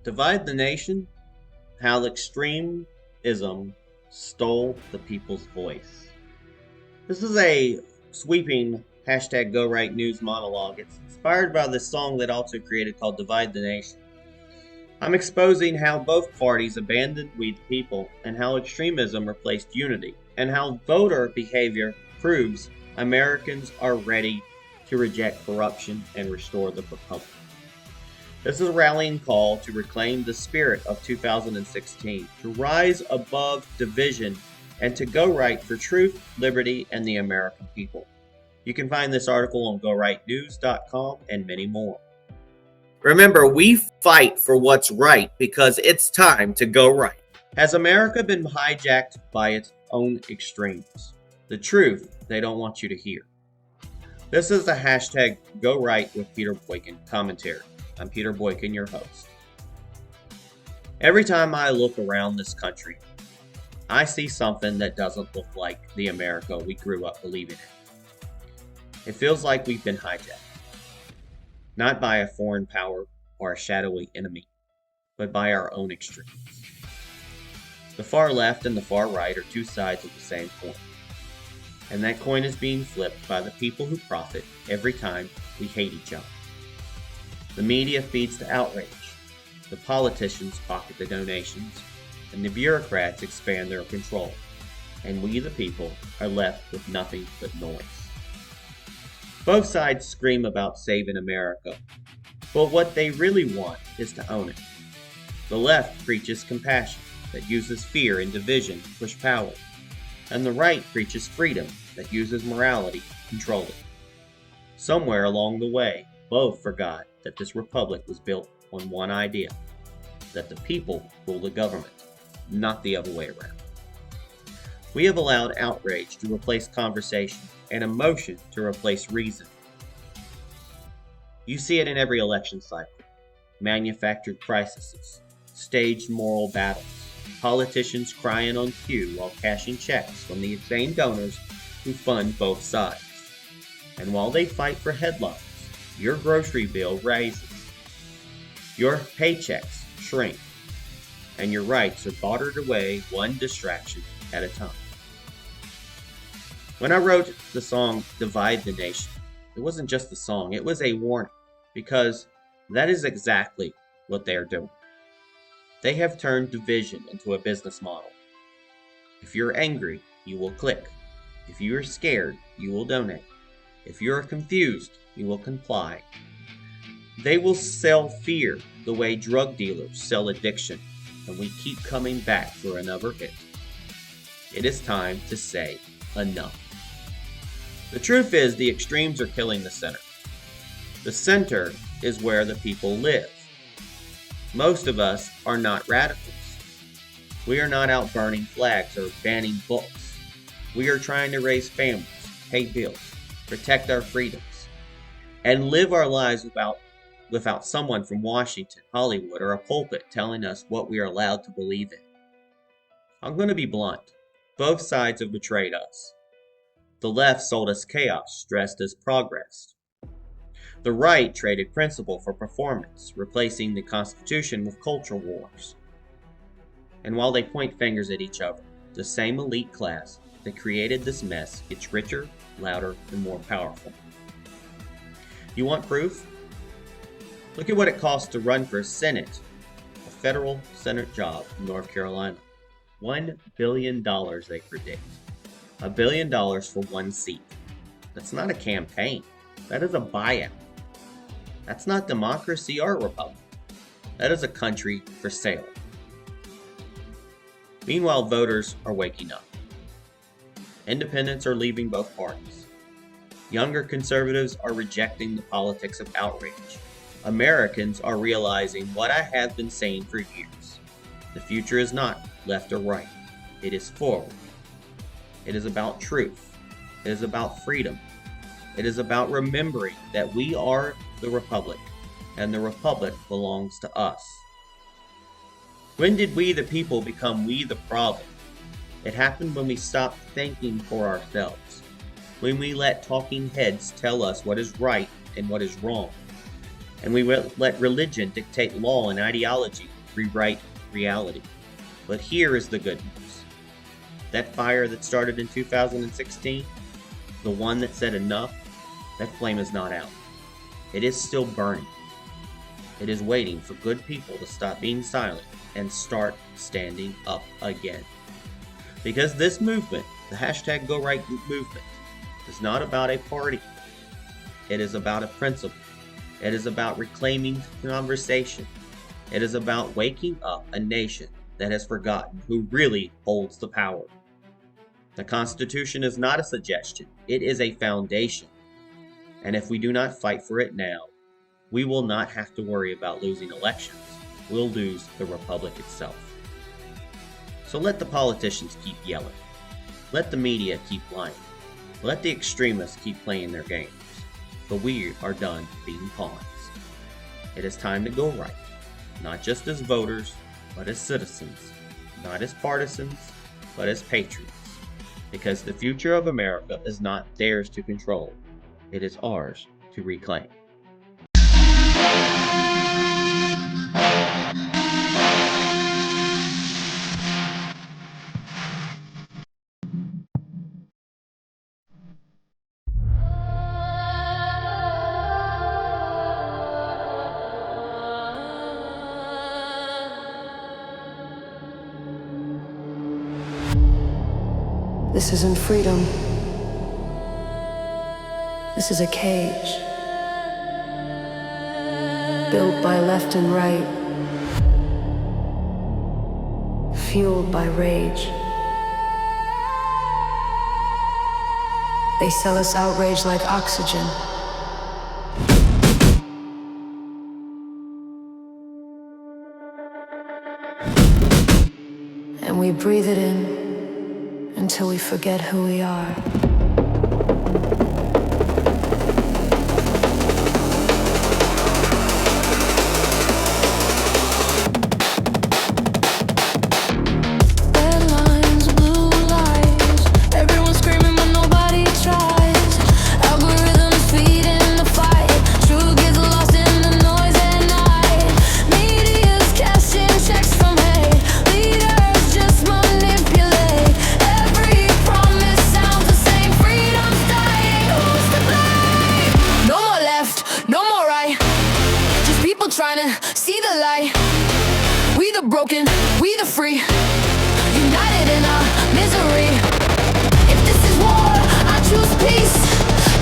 Divide the nation, how extremism stole the people's voice. This is a sweeping hashtag Go Right News monologue. It's inspired by this song that also created called Divide the Nation. I'm exposing how both parties abandoned we the people and how extremism replaced unity, and how voter behavior proves Americans are ready to reject corruption and restore the republic. This is a rallying call to reclaim the spirit of 2016, to rise above division, and to go right for truth, liberty, and the American people. You can find this article on GoRightNews.com and many more. Remember, we fight for what's right because it's time to go right. Has America been hijacked by its own extremes? The truth they don't want you to hear. This is the hashtag Go Right with Peter Boykin Commentary. I'm Peter Boykin, your host. Every time I look around this country, I see something that doesn't look like the America we grew up believing in. It feels like we've been hijacked. Not by a foreign power or a shadowy enemy, but by our own extremes. The far left and the far right are two sides of the same coin. And that coin is being flipped by the people who profit every time we hate each other. The media feeds the outrage, the politicians pocket the donations, and the bureaucrats expand their control, and we the people are left with nothing but noise. Both sides scream about saving America, but what they really want is to own it. The left preaches compassion that uses fear and division to push power, and the right preaches freedom that uses morality to control it. Somewhere along the way, both forgot that this republic was built on one idea, that the people rule the government, not the other way around. We have allowed outrage to replace conversation and emotion to replace reason. You see it in every election cycle. Manufactured crises, staged moral battles, politicians crying on cue while cashing checks from the same donors who fund both sides. And while they fight for headlines, your grocery bill rises, your paychecks shrink, and your rights are bartered away one distraction at a time. When I wrote the song Divide the Nation, it wasn't just a song, it was a warning, because that is exactly what they are doing. They have turned division into a business model. If you're angry, you will click. If you are scared, you will donate. If you are confused, you will comply. They will sell fear the way drug dealers sell addiction, and we keep coming back for another hit. It is time to say enough. The truth is, the extremes are killing the center. The center is where the people live. Most of us are not radicals. We are not out burning flags or banning books. We are trying to raise families, pay bills, protect our freedoms, and live our lives without someone from Washington, Hollywood, or a pulpit telling us what we are allowed to believe in. I'm going to be blunt. Both sides have betrayed us. The left sold us chaos dressed as progress. The right traded principle for performance, replacing the Constitution with culture wars. And while they point fingers at each other, the same elite class that created this mess gets richer, louder, and more powerful. You want proof? Look at what it costs to run for Senate, a federal Senate job in North Carolina. $1 billion they predict. $1 billion for one seat. That's not a campaign. That is a buyout. That's not democracy or republic. That is a country for sale. Meanwhile, voters are waking up. Independents are leaving both parties. Younger conservatives are rejecting the politics of outrage. Americans are realizing what I have been saying for years. The future is not left or right. It is forward. It is about truth. It is about freedom. It is about remembering that we are the Republic, and the Republic belongs to us. When did we the people become we the problem? It happened when we stopped thinking for ourselves, when we let talking heads tell us what is right and what is wrong, and we let religion dictate law and ideology rewrite reality. But here is the good news. That fire that started in 2016, the one that said enough, that flame is not out. It is still burning. It is waiting for good people to stop being silent and start standing up again. Because this movement, the hashtag #GoRight movement, is not about a party. It is about a principle. It is about reclaiming conversation. It is about waking up a nation that has forgotten who really holds the power. The Constitution is not a suggestion. It is a foundation. And if we do not fight for it now, we will not have to worry about losing elections. We'll lose the republic itself. So let the politicians keep yelling. Let the media keep lying. Let the extremists keep playing their games. But we are done being pawns. It is time to go right, not just as voters, but as citizens, not as partisans, but as patriots. Because the future of America is not theirs to control. It is ours to reclaim. This isn't freedom. This is a cage. Built by left and right. Fueled by rage. They sell us outrage like oxygen. And we breathe it in until we forget who we are. Trying to see the light. We the broken, we the free, united in our misery. If this is war, I choose peace.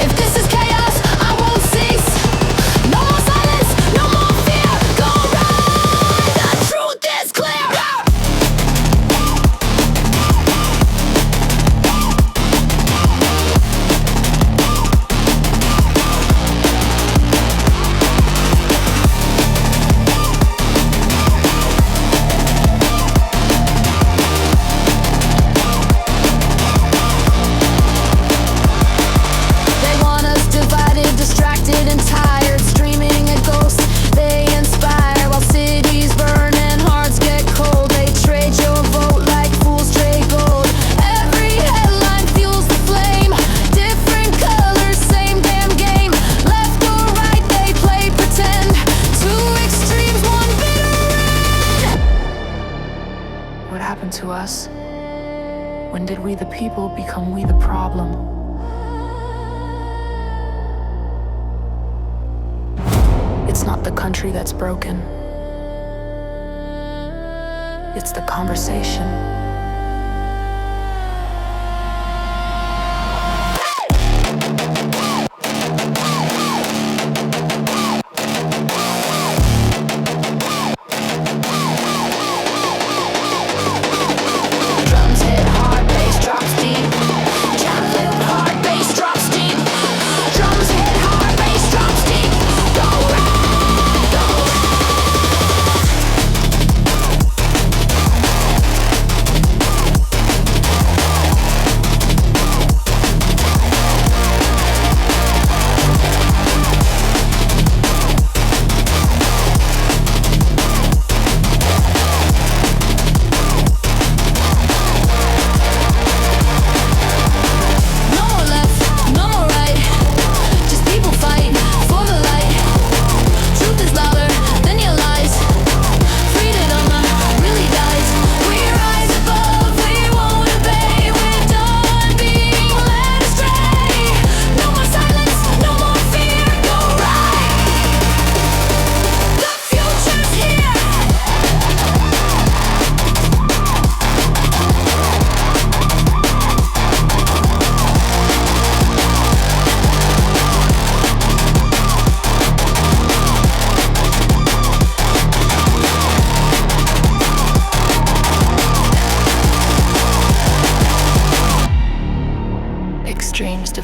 If this is chaos, I won't cease. No more silence, no more fear. Go right, the truth is clear. To us? When did we the people become we the problem? It's not the country that's broken. It's the conversation.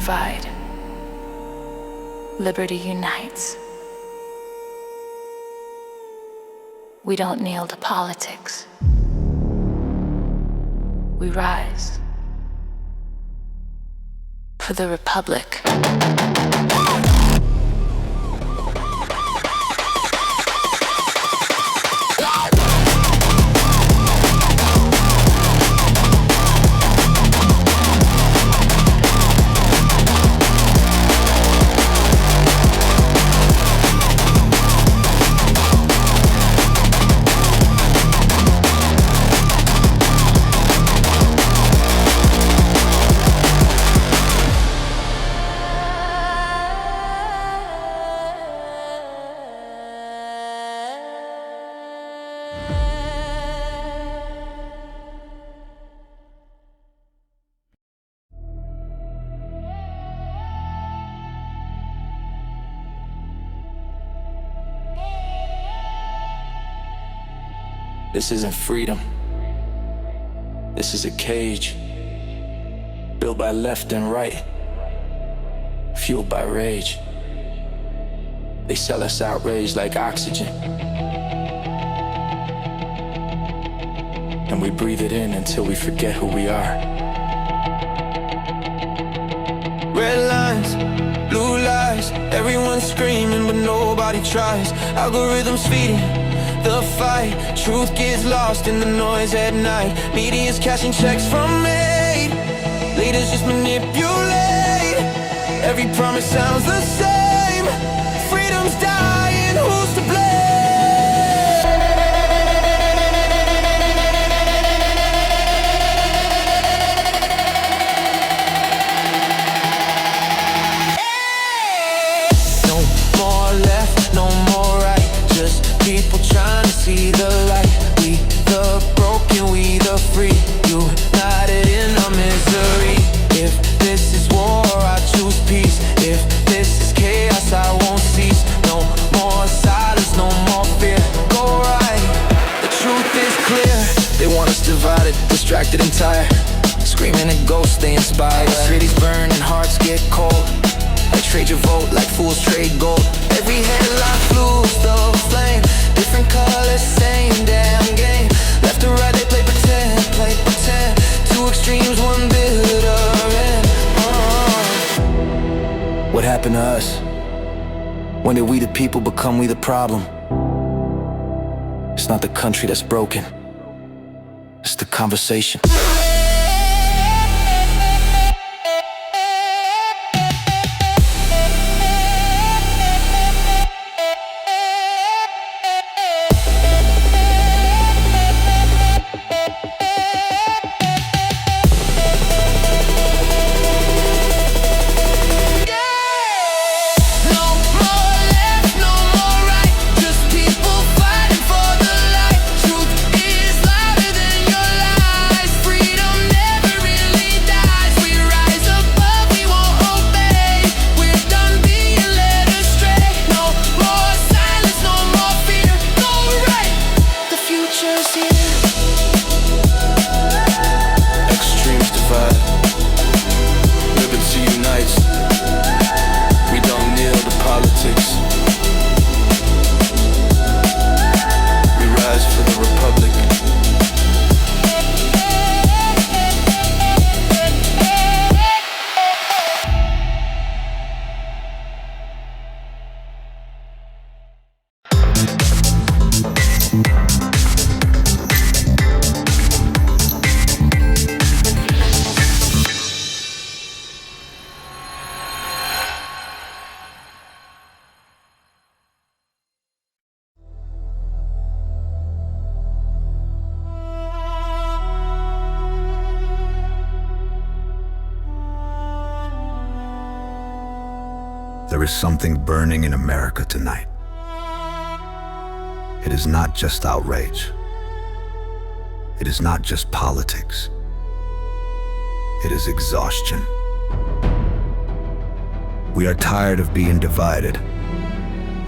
divide, liberty unites. We don't kneel to politics. We rise for the Republic. This isn't freedom. This is a cage, built by left and right, fueled by rage. They sell us outrage like oxygen, and we breathe it in until we forget who we are. Red lines, blue lies, everyone's screaming but nobody tries. Algorithms feeding the fight, truth gets lost in the noise at night. Media's cashing checks from aid, leaders just manipulate. Every promise sounds the same, freedom's dying, who's to blame? No more left, no more right, just people trying to see the light. We the broken, we the free, united in our misery. If this is war, I choose peace. If this is chaos, I won't cease. No more silence, no more fear. Go right, the truth is clear. They want us divided, distracted and tired, screaming at ghosts they inspire. Cities burn and hearts get cold. I trade your vote like fools trade gold. Every headline flews the flame, different colors, same damn game. Left or right, they play pretend, play pretend. Two extremes, one bitter end. What happened to us? When did we the people become we the problem? It's not the country that's broken, it's the conversation. There is something burning in America tonight. It is not just outrage. It is not just politics. It is exhaustion. We are tired of being divided.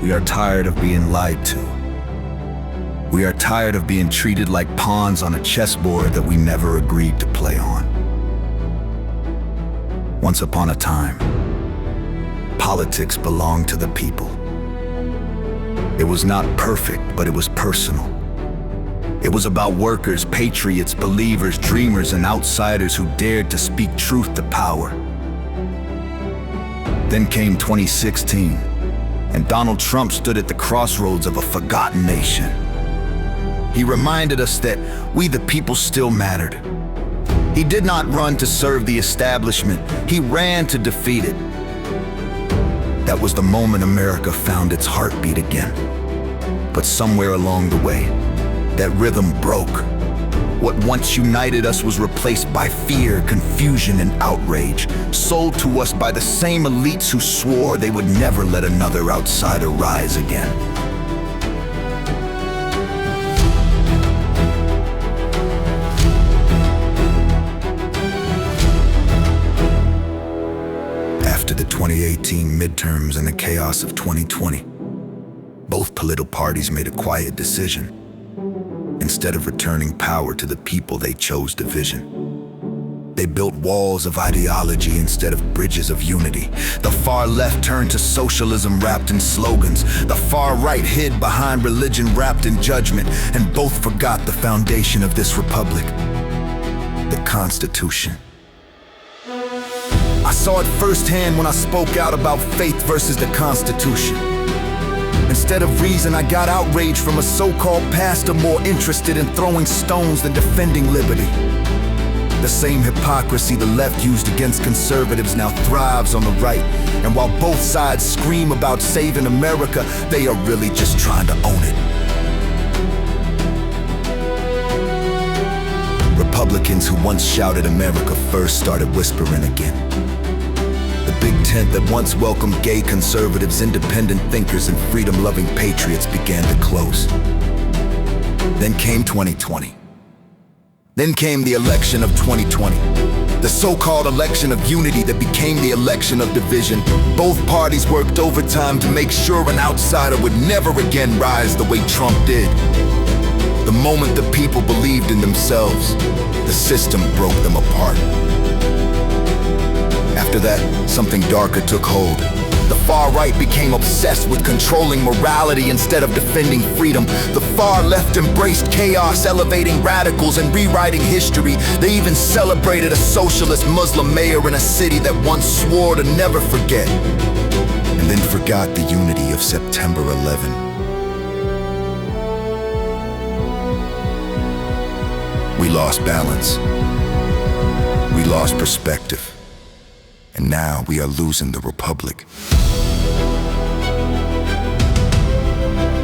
We are tired of being lied to. We are tired of being treated like pawns on a chessboard that we never agreed to play on. Once upon a time, politics belonged to the people. It was not perfect, but it was personal. It was about workers, patriots, believers, dreamers, and outsiders who dared to speak truth to power. Then came 2016, and Donald Trump stood at the crossroads of a forgotten nation. He reminded us that we the people still mattered. He did not run to serve the establishment, he ran to defeat it. That was the moment America found its heartbeat again. But somewhere along the way, that rhythm broke. What once united us was replaced by fear, confusion, and outrage, sold to us by the same elites who swore they would never let another outsider rise again. After the 2018 midterms and the chaos of 2020, both political parties made a quiet decision. Instead of returning power to the people, they chose division. They built walls of ideology instead of bridges of unity. The far left turned to socialism wrapped in slogans. The far right hid behind religion wrapped in judgment, and both forgot the foundation of this republic, the Constitution. I saw it firsthand when I spoke out about faith versus the Constitution. Instead of reason, I got outrage from a so-called pastor more interested in throwing stones than defending liberty. The same hypocrisy the left used against conservatives now thrives on the right. And while both sides scream about saving America, they are really just trying to own it. Republicans who once shouted America first started whispering again. The big tent that once welcomed gay conservatives, independent thinkers, and freedom-loving patriots began to close. Then came 2020. Then came the election of 2020. The so-called election of unity that became the election of division. Both parties worked overtime to make sure an outsider would never again rise the way Trump did. The moment the people believed in themselves, the system broke them apart. After that, something darker took hold. The far right became obsessed with controlling morality instead of defending freedom. The far left embraced chaos, elevating radicals and rewriting history. They even celebrated a socialist Muslim mayor in a city that once swore to never forget, and then forgot the unity of September 11. We lost balance. We lost perspective. And now we are losing the republic.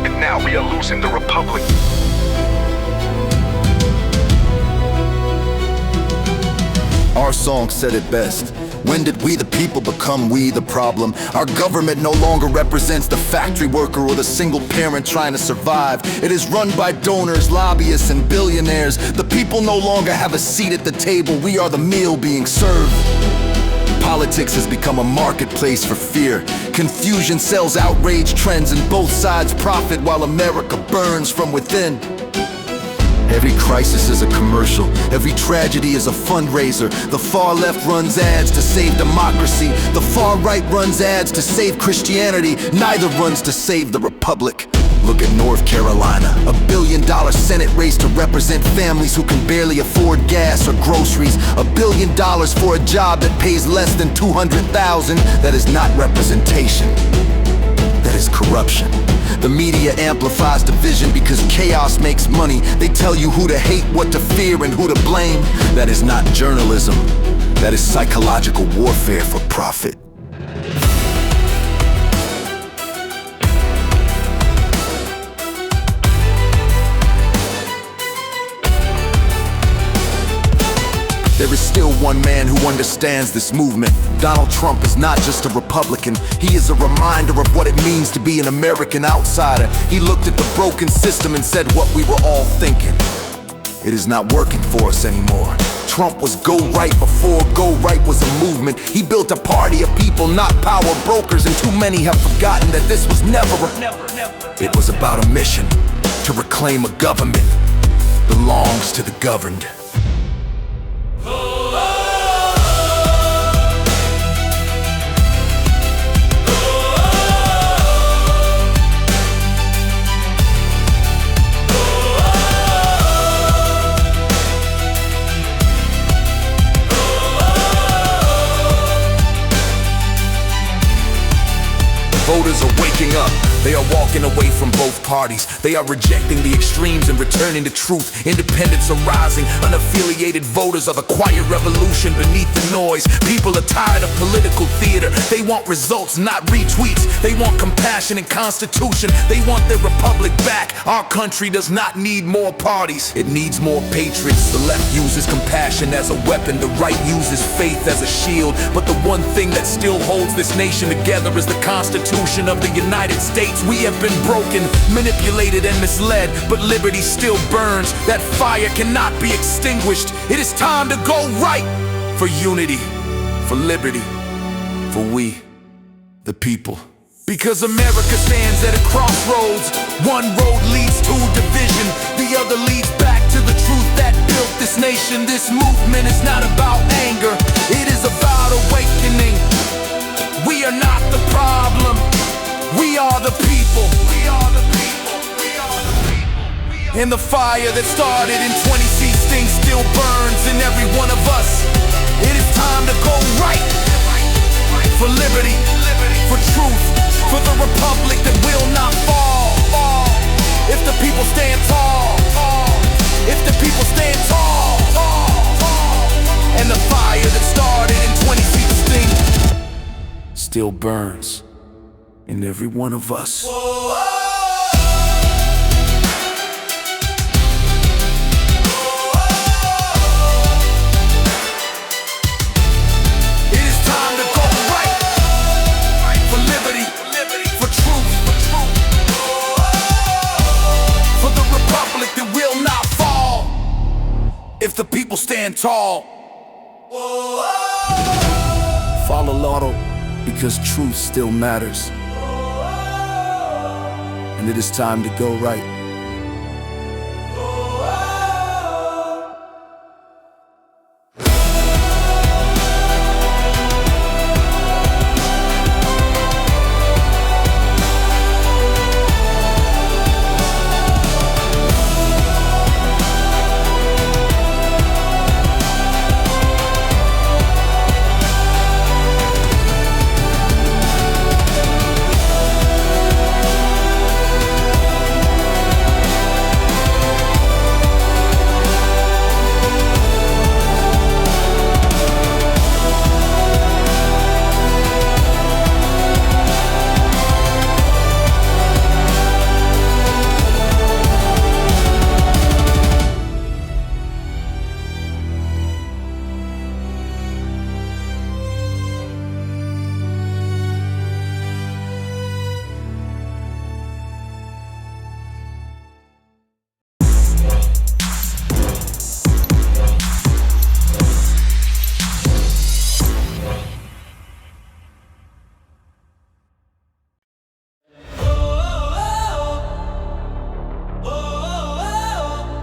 And now we are losing the republic. Our song said it best. When did we the people become we the problem? Our government no longer represents the factory worker or the single parent trying to survive. It is run by donors, lobbyists, and billionaires. The people no longer have a seat at the table. We are the meal being served. Politics has become a marketplace for fear. Confusion sells outrage trends and both sides profit while America burns from within. Every crisis is a commercial. Every tragedy is a fundraiser. The far left runs ads to save democracy. The far right runs ads to save Christianity. Neither runs to save the republic. Look at North Carolina, $1 billion Senate race to represent families who can barely afford gas or groceries. $1 billion for a job that pays less than $200,000. That is not representation. That is corruption. The media amplifies division because chaos makes money. They tell you who to hate, what to fear, and who to blame. That is not journalism. That is psychological warfare for profit. There is still one man who understands this movement. Donald Trump is not just a Republican. He is a reminder of what it means to be an American outsider. He looked at the broken system and said what we were all thinking. It is not working for us anymore. Trump was go right before go right was a movement. He built a party of people, not power brokers, and too many have forgotten that this was never. It was about a mission to reclaim a government belongs to the governed. waking up. They are walking away from both parties. They are rejecting the extremes and returning to truth. Independents are rising. Unaffiliated voters are the quiet revolution beneath the noise. People are tired of political theater. They want results, not retweets. They want compassion and constitution. They want their republic back. Our country does not need more parties. It needs more patriots. The left uses compassion as a weapon. The right uses faith as a shield. But the one thing that still holds this nation together is the Constitution of the United States. We have been broken, manipulated, and misled, but liberty still burns. That fire cannot be extinguished. It is time to go right for unity, for liberty, for we, the people. Because America stands at a crossroads. One road leads to division, the other leads back to the truth that built this nation. This movement is not about anger, it is about awakening. We are not the problem, we are the people. We are the people. We are the people. And the fire that started in 2016 still burns in every one of us. It is time to go right for liberty, for truth, for the republic that will not fall. If the people stand tall, if the people stand tall, and the fire that started in 2016 still burns in every one of us. It is time to go right for liberty, for truth, for the republic that will not fall if the people stand tall. Follow Lotto, because truth still matters. And it is time to go right.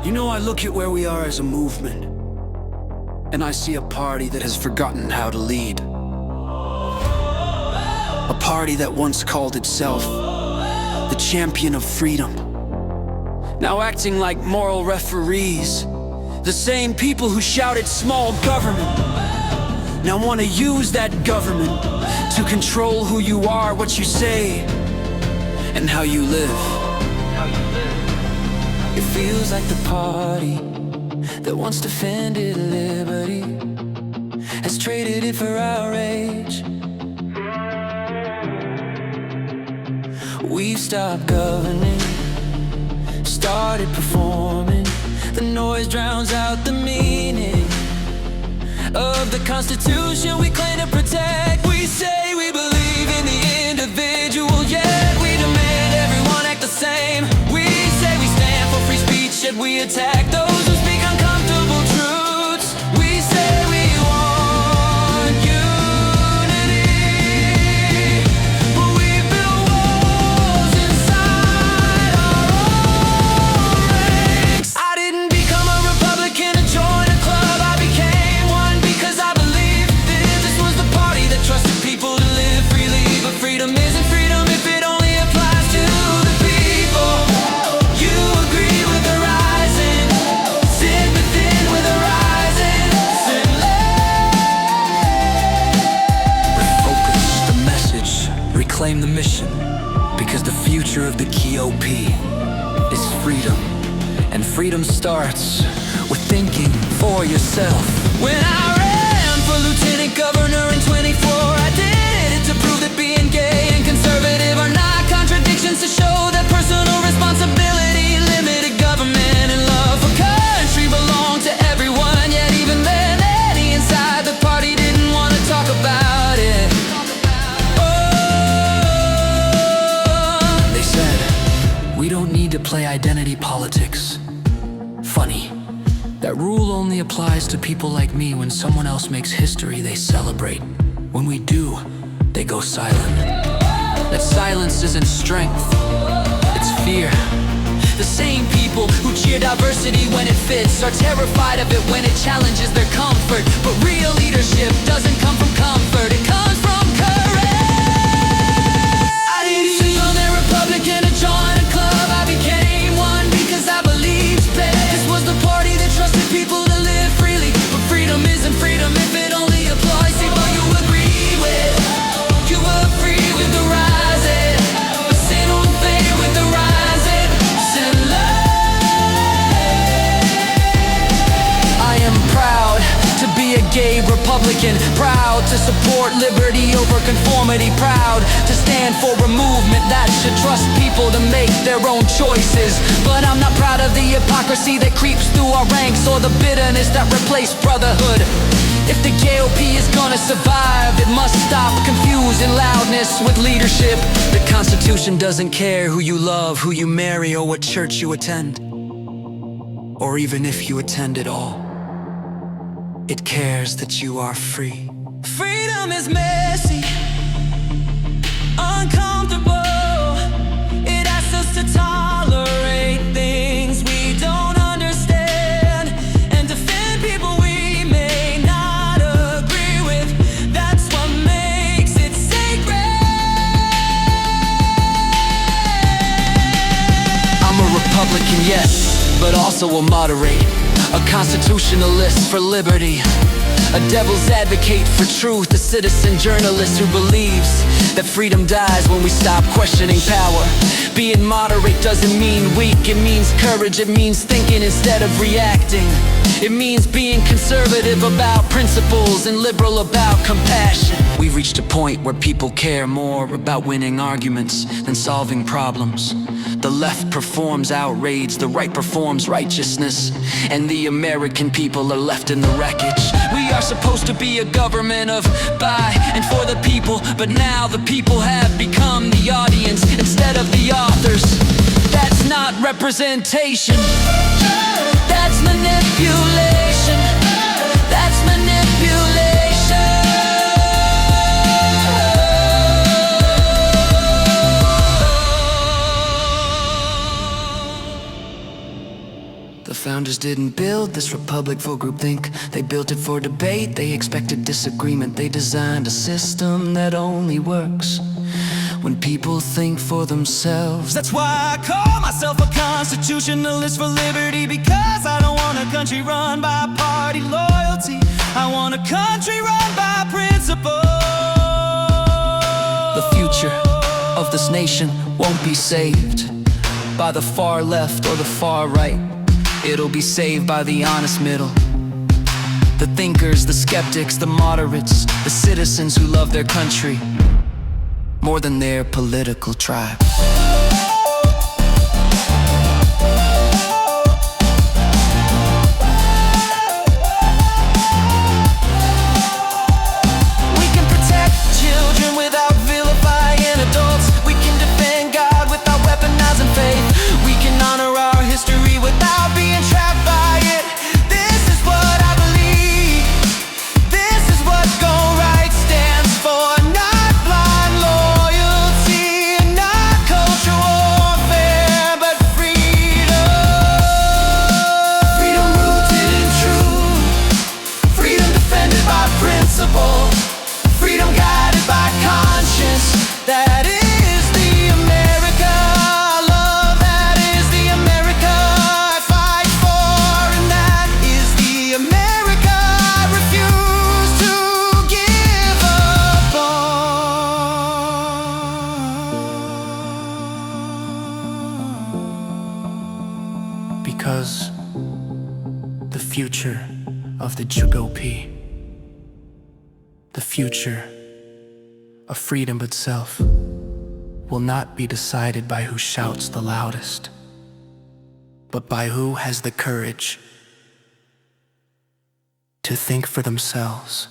You know, I look at where we are as a movement, and I see a party that has forgotten how to lead. A party that once called itself the champion of freedom, now acting like moral referees. The same people who shouted small government now want to use that government to control who you are, what you say, and how you live. It feels like the party that once defended liberty has traded it for outrage. We've stopped governing, started performing. The noise drowns out the meaning of the Constitution we claim to protect. We say we believe in the individual, yet we demand everyone act the same. We say we stand for free speech, yet we attack those who speak uncomfortable truths. We say we want unity, but we build walls inside our own ranks. I didn't become a Republican to join a club. I became one because I believed this was the party that trusted people to live freely. But freedom isn't freedom if it only applies to the people. You agree with the rising freedom starts with thinking for yourself. When I ran for lieutenant governor in 24, I did it to prove that being gay and conservative are not contradictions, to show that personal responsibility, limited government, and love for country belong to everyone. Yet even then, many inside the party didn't want to talk about it. They said, we don't need to play identity politics. Funny, that rule only applies to people like me. When someone else makes history, they celebrate. When we do, they go silent. That silence isn't strength, it's fear. The same people who cheer diversity when it fits are terrified of it when it challenges their comfort. But real leadership doesn't come from comfort, it comes from courage. I didn't feel that Republican to join a club. I became one because I believed best. This was the party that trusted people to live freely. But freedom isn't freedom if it only applies to what you agree with. You were free with the rising, but sin won't fade with the rising. Sin love. I am proud to be a gay Republican, proud to support liberty over conformity, proud to stand for a movement that should trust people to make their own choices. But I'm not proud of the hypocrisy that creeps through our ranks, or the bitterness that replaced brotherhood. If the GOP is gonna survive, it must stop confusing loudness with leadership. The Constitution doesn't care who you love, who you marry, or what church you attend, or even if you attend at all. It cares that you are free. Freedom is messy, uncomfortable. It asks us to tolerate things we don't understand, and defend people we may not agree with. That's what makes it sacred. I'm a Republican, yes, but also a moderate, a constitutionalist for liberty, a devil's advocate for truth, a citizen journalist who believes that freedom dies when we stop questioning power. Being moderate doesn't mean weak, it means courage, it means thinking instead of reacting. It means being conservative about principles and liberal about compassion. We've reached a point where people care more about winning arguments than solving problems. The left performs outrage, the right performs righteousness, and the American people are left in the wreckage. We are supposed to be a government of by and for the people, but now the people have become the audience instead of the authors. That's not representation, that's manipulation. That's manipulation. The founders didn't build this republic for groupthink. They built it for debate. They expected disagreement. They designed a system that only works when people think for themselves. That's why I call myself a constitutionalist for liberty, because I don't want a country run by party loyalty. I want a country run by principle. The future of this nation won't be saved by the far left or the far right. It'll be saved by the honest middle. The thinkers, the skeptics, the moderates, the citizens who love their country more than their political tribe. We can protect children without vilifying adults. We can defend God without weaponizing faith. We can honor our history without being trapped by it. This is what I believe. This is what Go Right stands for. Not blind loyalty, not culture. the future of the GOP. The future of freedom itself will not be decided by who shouts the loudest, but by who has the courage to think for themselves.